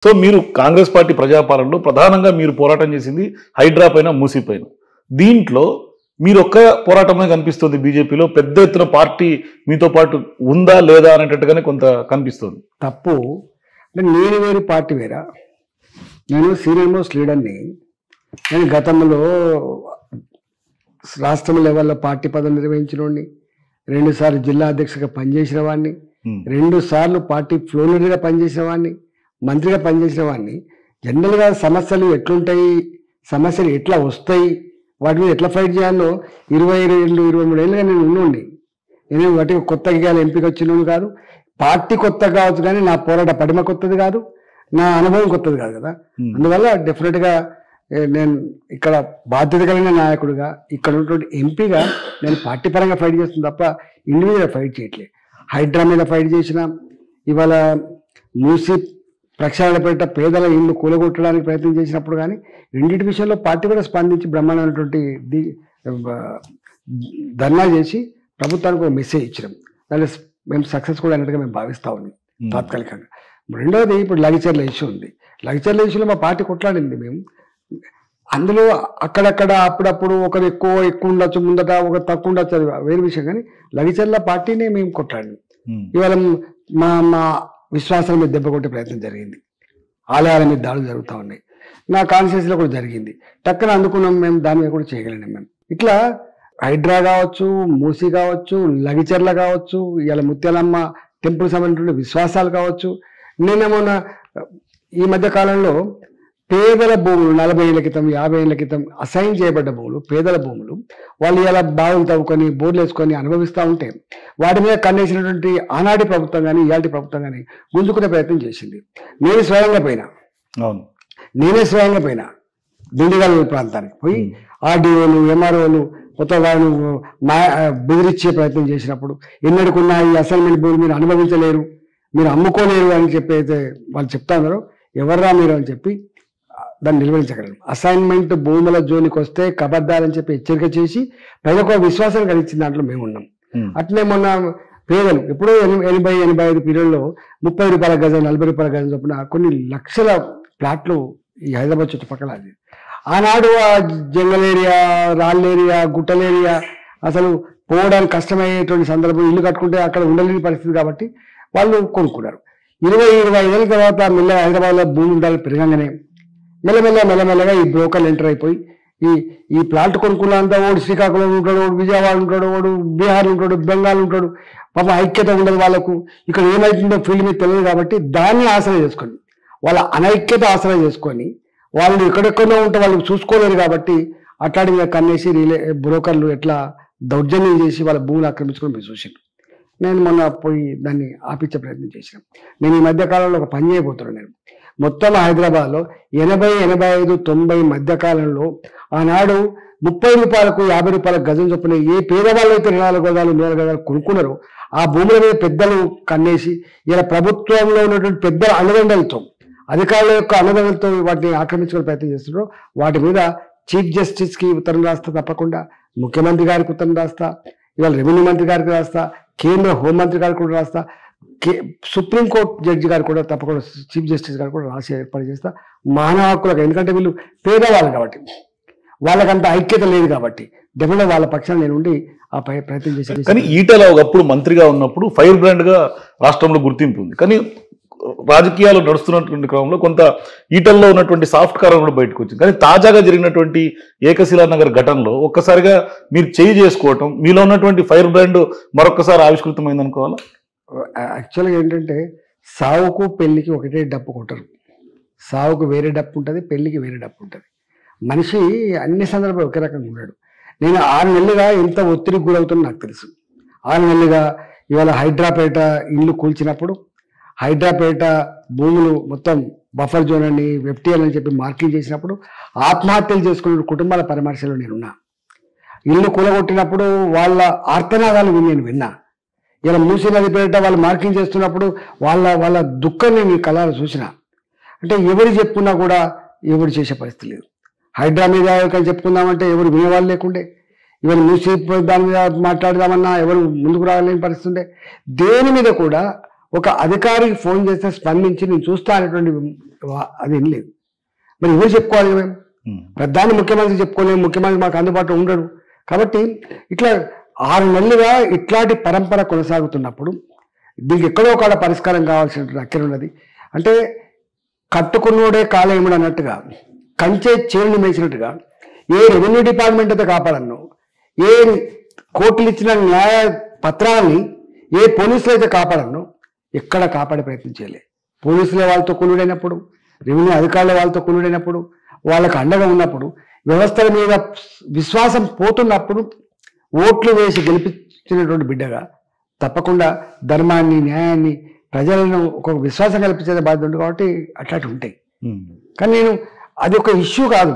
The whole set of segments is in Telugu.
సో మీరు కాంగ్రెస్ పార్టీ ప్రజాపాలనలో ప్రధానంగా మీరు పోరాటం చేసింది హైడ్రా పైన, మూసీ పైన. దీంట్లో మీరు ఒక్క పోరాటమే కనిపిస్తుంది. బీజేపీలో పెద్ద ఎత్తున పార్టీ మీతో పాటు ఉందా లేదా అనేటట్టుగానే కొంత కనిపిస్తుంది. తప్పు అంటే నేను వేరు పార్టీ వేరా. నేను సీనియర్ మోస్ట్ లీడర్ని. నేను గతంలో రాష్ట్రం లెవెల్లో పార్టీ పదవి నిర్వహించిన వాడిని, 2 సార్లు జిల్లా అధ్యక్షుడిగా పనిచేసిన వాడిని, 2 సార్లు పార్టీ ఫ్లోర్ లీడర్గా పనిచేసిన వాడిని, మంత్రిగా పనిచేసిన వాడిని. జనరల్గా సమస్యలు ఎట్లుంటాయి, సమస్యలు ఎట్లా వస్తాయి, వాటి మీద ఎట్లా ఫైట్ చేయాలో 22-23 ఏళ్ళుగా నేను ఉండి నేను వాటి కొత్తగా ఎంపిక వచ్చిన కాదు. పార్టీ కొత్త కావచ్చు కానీ నా పోరాట పడిమ కొత్తది కాదు, నా అనుభవం కొత్తది కాదు కదా. అందువల్ల డెఫినెట్గా నేను ఇక్కడ బాధ్యత కలిగిన నాయకుడిగా, ఇక్కడ ఉన్నటువంటి ఎంపీగా నేను పార్టీ పరంగా ఫైట్ చేస్తుంది తప్ప ఇండివిజువల్గా ఫైట్ చేయట్లేదు. హైడ్రా మీద ఫైట్ చేసిన, ఇవాళ మూసీ ప్రక్షాళన పేట పేదల ఇల్లు కూలగొట్టడానికి ప్రయత్నం చేసినప్పుడు కానీ రెండింటి విషయంలో పార్టీ కూడా స్పందించి బ్రహ్మాండమైనటువంటి ధర్నా చేసి ప్రభుత్వానికి ఒక మెసేజ్ ఇచ్చినాం. దాంట్లో మేము సక్సెస్ కూడా అన్నట్టుగా మేము భావిస్తూ ఉన్నాం తాత్కాలికంగా. రెండవది ఇప్పుడు లగిచర్ల ఇష్యూ ఉంది. లగిచర్ల ఇష్యూలో మా పార్టీ కొట్లాడింది. మేము అందులో అక్కడక్కడ అప్పుడప్పుడు ఒకరు ఎక్కువ ఉండొచ్చు, ముందట ఒకరు తక్కువ ఉండొచ్చు, అది వేరే విషయం. కానీ లగిచర్ల పార్టీనే మేము కొట్లాడింది. ఇవాళ మా విశ్వాసాల మీద దెబ్బ కొట్టే ప్రయత్నం జరిగింది, ఆలయాల మీద దాడులు జరుగుతూ ఉన్నాయి, నా కాన్స్టిట్యూన్సీలో కూడా జరిగింది. టక్కన అందుకున్నాం మేము, దాని మీద కూడా చేయగలిగినాం మేము. ఇట్లా హైడ్రా కావచ్చు, మూసీ కావచ్చు, లగిచర్ల కావచ్చు, ఇవాళ ముత్యాలమ్మ టెంపుల్ సంబంధించిన విశ్వాసాలు కావచ్చు. నేనేమన్నా ఈ మధ్య కాలంలో పేదల భూములు 40 ఏళ్ల క్రితం 50 ఏళ్ల క్రితం అసైన్ చేయబడ్డ భూములు, పేదల భూములు, వాళ్ళు ఇలా బావులు తవ్వుకొని బోర్లు వేసుకొని అనుభవిస్తూ ఉంటే వాటి మీద కన్నేసినటువంటి ఆనాటి ప్రభుత్వం కానీ ఇయాటి ప్రభుత్వం కానీ గుంజుకునే ప్రయత్నం చేసింది. నేనే స్వయంగా పోయినా దిండిగల్ ప్రాంతానికి పోయి ఆర్డీఓలు, ఎంఆర్ఓలు కొత్త వారిని బెదిరించే ప్రయత్నం చేసినప్పుడు ఎన్నడుకున్న ఈ అసైన్మెంట్ భూములు మీరు అనుభవించలేరు, మీరు అమ్ముకోలేరు అని చెప్పి అయితే వాళ్ళు చెప్తా ఉన్నారో, ఎవర్రా మీరు అని చెప్పి దాన్ని నిర్వహించగలరు. అసైన్మెంట్ భూముల జోలికి వస్తే కబద్దాలని చెప్పి హెచ్చరిక చేసి ప్రజలకు విశ్వాసం కలిగించిన దాంట్లో మేము ఉన్నాం. అట్లే మొన్న పేదలు ఎప్పుడో 80-85 పీరియడ్లో 30 రూపాయల గజం, 40 రూపాయల గజం చొప్పున కొన్ని లక్షల ప్లాట్లు ఈ హైదరాబాద్ చుట్టుపక్కల. అది ఆనాడు ఆ జంగల్ ఏరియా, రాళ్ళ ఏరియా, గుట్టల ఏరియా అసలు పోవడానికి కష్టమయ్యేటువంటి సందర్భం, ఇల్లు కట్టుకుంటే అక్కడ ఉండలేని పరిస్థితి కాబట్టి వాళ్ళు కొనుక్కున్నారు. 20-25 ఏళ్ళ తర్వాత మెల్లగా హైదరాబాద్లో భూమి ఉండాలి పెరగంగానే మెల్లమెల్లగా ఈ బ్రోకర్లు ఎంటర్ అయిపోయి ఈ ప్లాట్ కొనుక్కున్నంతా ఓడు శ్రీకాకుళం ఉంటాడు, ఓడు విజయవాడ ఉంటాడు, ఓడు బీహార్ ఉంటాడు, బెంగాల్ ఉంటాడు. పాప ఐక్యత ఉండదు వాళ్ళకు. ఇక్కడ ఏమైతుందో ఫీల్డ్ మీద తెలియదు కాబట్టి దాన్ని ఆసరా చేసుకొని, వాళ్ళ అనైక్యత ఆసరా చేసుకొని వాళ్ళు ఎక్కడెక్కడో ఉంటే వాళ్ళు చూసుకోలేరు కాబట్టి అట్లాంటి మీద కన్నేసి బ్రోకర్లు ఎట్లా దౌర్జన్యం చేసి వాళ్ళ భూములు ఆక్రమించుకొని మీరు చూసాను. నేను మొన్న పోయి దాన్ని ఆపించే ప్రయత్నం చేశాను. నేను ఈ మధ్య కాలంలో ఒక పని చేయబోతున్నాను. నేను మొత్తం హైదరాబాద్లో 80, 85, 90 మధ్యకాలంలో ఆనాడు 30 రూపాయలకు 50 రూపాయల గజం చొప్పున ఏ పేదవాళ్ళు అయితే 4 గజాలు 100 గజాలు కొనుక్కున్నారో ఆ భూముల మీద పెద్దలు కన్నేసి ఇలా ప్రభుత్వంలో ఉన్నటువంటి పెద్దల అండదండలతో, అధికారుల యొక్క అండదండలతో వాటిని ఆక్రమించుకునే ప్రయత్నం చేస్తున్నారో వాటి మీద చీఫ్ జస్టిస్కి ఉత్తరం రాస్తా, తప్పకుండా ముఖ్యమంత్రి గారికి ఉత్తరం రాస్తా, ఇవాళ రెవెన్యూ మంత్రి గారికి రాస్తా, కేంద్ర హోంమంత్రి గారికి కూడా రాస్తా, సుప్రీంకోర్టు జడ్జి గారు కూడా తప్పకుండా, చీఫ్ జస్టిస్ గారు కూడా రాసి ఏర్పాటు చేస్తా. మానవ హక్కులకు, ఎందుకంటే వీళ్ళు పేదవాళ్ళు కాబట్టి వాళ్ళకంత ఐక్యత లేదు కాబట్టి డెఫినెట్గా వాళ్ళ పక్షాన్ని నేను ఉండి ఆ ప్రయత్నం చేసి. కానీ ఈటల ఒకప్పుడు మంత్రిగా ఉన్నప్పుడు ఫైర్ బ్రాండ్గా రాష్ట్రంలో గుర్తింపు ఉంది. కానీ రాజకీయాలు నడుస్తున్నటువంటి క్రమంలో కొంత ఈటల్లో ఉన్నటువంటి సాఫ్ట్ కారం కూడా బయటకు వచ్చింది. కానీ తాజాగా జరిగినటువంటి ఏకశిలానగర్ ఘటనలో ఒక్కసారిగా మీరు చేయి చేసుకోవటం, మీలో ఉన్నటువంటి ఫైర్ బ్రాండ్ మరొకసారి ఆవిష్కృతమైంది అనుకోవాలా? యాక్చువల్గా ఏంటంటే సావుకు పెళ్లికి ఒకటే డప్పు కొట్టరు. సావుకు వేరే డప్పు ఉంటుంది, పెళ్లికి వేరే డప్పు ఉంటుంది. మనిషి అన్ని సందర్భాలు ఒకే రకంగా ఉన్నాడు. నేను 6 నెలలుగా ఎంత ఒత్తిడికి గురవుతుందో నాకు తెలుసు. 6 నెలలుగా ఇవాళ హైడ్రాపేట ఇల్లు కూల్చినప్పుడు, హైడ్రాపేట భూములు మొత్తం బఫర్ జోన్ అని, వెఫ్టీఎల్ అని చెప్పి మార్కింగ్ చేసినప్పుడు ఆత్మహత్యలు చేసుకునే కుటుంబాల పరామర్శలో నేనున్నా. ఇల్లు కూలగొట్టినప్పుడు వాళ్ళ ఆర్తనాదాలు నేను విన్నా. ఇలా మూసీ నది పేరిట వాళ్ళు మార్కింగ్ చేస్తున్నప్పుడు వాళ్ళ దుఃఖాన్ని నేను కళ్ళారా చూసిన. అంటే ఎవరు చెప్పుకున్నా కూడా ఎవరు చేసే పరిస్థితి లేదు. హైడ్రా మీద చెప్పుకుందామంటే ఎవరు వినేవాళ్ళు లేకుండే, ఇవన్నీ మూసీ దాని మీద మాట్లాడదామన్నా ఎవరు ముందుకు రాలేని పరిస్థితి ఉండే. దేని మీద కూడా ఒక అధికారికి ఫోన్ చేస్తే స్పందించి నేను చూస్తా అనేటువంటి అది ఏం లేదు. మరి ఇవే చెప్పుకోవాలి మేము, ప్రధాని ముఖ్యమంత్రి చెప్పుకోలేము, ముఖ్యమంత్రి మాకు అందుబాటులో ఉండడు. కాబట్టి ఇట్లా 6 నెలలుగా ఇట్లాంటి పరంపర కొనసాగుతున్నప్పుడు దీనికి ఎక్కడో ఒక పరిష్కారం కావాల్సినటువంటి అక్కర ఉన్నది. అంటే కట్టుకున్నోడే కాలేముడు అన్నట్టుగా, కంచే చేరుని మేసినట్టుగా ఏ రెవెన్యూ డిపార్ట్మెంట్ అయితే కాపాడను, ఏ కోర్టులు ఇచ్చిన న్యాయ పత్రాలని ఏ పోలీసులు అయితే కాపాడను, ఎక్కడ కాపాడే ప్రయత్నం చేయలే. పోలీసులే వాళ్ళతో కొలుడైనప్పుడు, రెవెన్యూ అధికారుల వాళ్ళతో కొలుడైనప్పుడు, వాళ్ళకు అండగా ఉన్నప్పుడు, వ్యవస్థల మీద విశ్వాసం పోతున్నప్పుడు ఓట్లు వేసి గెలిపించినటువంటి బిడ్డగా తప్పకుండా ధర్మాన్ని, న్యాయాన్ని, ప్రజలను ఒక విశ్వాసం కల్పించే బాధ్యత ఉంది. కాబట్టి అట్లాంటి ఉంటాయి. కానీ నేను అది ఒక ఇష్యూ కాదు.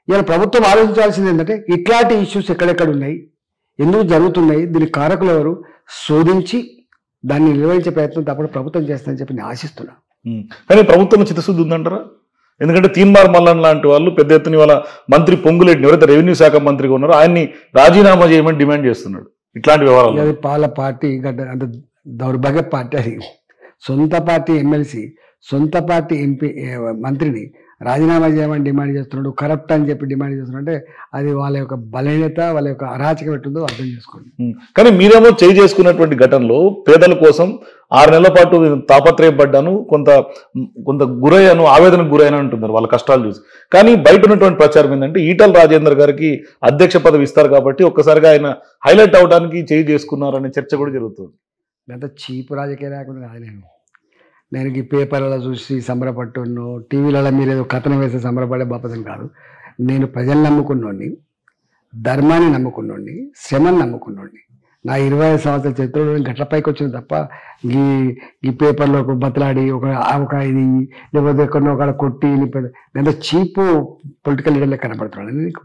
ఇలా ప్రభుత్వం ఆలోచించాల్సింది ఏంటంటే ఇట్లాంటి ఇష్యూస్ ఎక్కడెక్కడ ఉన్నాయి, ఎందుకు జరుగుతున్నాయి, దీనికి కారకులు ఎవరు శోధించి దాన్ని నిర్వహించే ప్రయత్నం తప్పకుండా ప్రభుత్వం చేస్తుందని చెప్పి నేను ఆశిస్తున్నా. కానీ ప్రభుత్వం చిత్తశుద్ధి ఉందంటారా? ఎందుకంటే తీన్మార్ మల్లన్ లాంటి వాళ్ళు పెద్ద ఎత్తున వాళ్ళ మంత్రి పొంగులేటిని, ఎవరైతే రెవెన్యూ శాఖ మంత్రిగా ఉన్నారో ఆయన్ని రాజీనామా చేయమని డిమాండ్ చేస్తున్నాడు. ఇట్లాంటి వ్యవహారాలు అది పాల పార్టీ గడ్డ అంత దౌర్భాగ్య పార్టీ. అది సొంత పార్టీ ఎమ్మెల్సీ, సొంత పార్టీ ఎంపీ మంత్రిని రాజీనామా చేయమని డిమాండ్ చేస్తున్నాడు, కరప్ట్ అని చెప్పి డిమాండ్ చేస్తున్నాడు. అంటే అది వాళ్ళ యొక్క బలహీనత, వాళ్ళ యొక్క అరాచకం ఎట్టుందో అర్థం చేసుకోండి. కానీ మీరేమో చేయి చేసుకున్నటువంటి ఘటనలో పేదల కోసం 6 నెలల పాటు తాపత్రయపడ్డాను, కొంత గురయ్యాను, ఆవేదనకు గురయ్యాను అంటున్నారు వాళ్ళ కష్టాలు చూసి. కానీ బయట ఉన్నటువంటి ప్రచారం ఏంటంటే ఈటల రాజేందర్ గారికి అధ్యక్ష పదవి ఇస్తారు కాబట్టి ఒక్కసారిగా ఆయన హైలైట్ అవడానికి చేయి చేసుకున్నారనే చర్చ కూడా జరుగుతుంది. అంత చీపు రాజకీయ లేకుండా కాదు. నేను ఈ పేపర్లలో చూసి సంబరపట్టును, టీవీలలో మీరు ఏదో కథనం వేస్తే సంబరపడే బాపదని కాదు. నేను ప్రజలు నమ్ముకున్నోడిని, ధర్మాన్ని నమ్ముకున్నోడిని, శ్రమని నమ్ముకున్నోడిని. నా 25 సంవత్సరాల చరిత్రలో గట్ల పైకి వచ్చింది తప్ప ఈ పేపర్లో ఒక బతలాడి ఒక ఇది లేకపోతే ఎక్కడో ఒక కొట్టి ఎంత చీపు పొలిటికల్ లీడర్లే కనబడుతున్నాడు నీకు.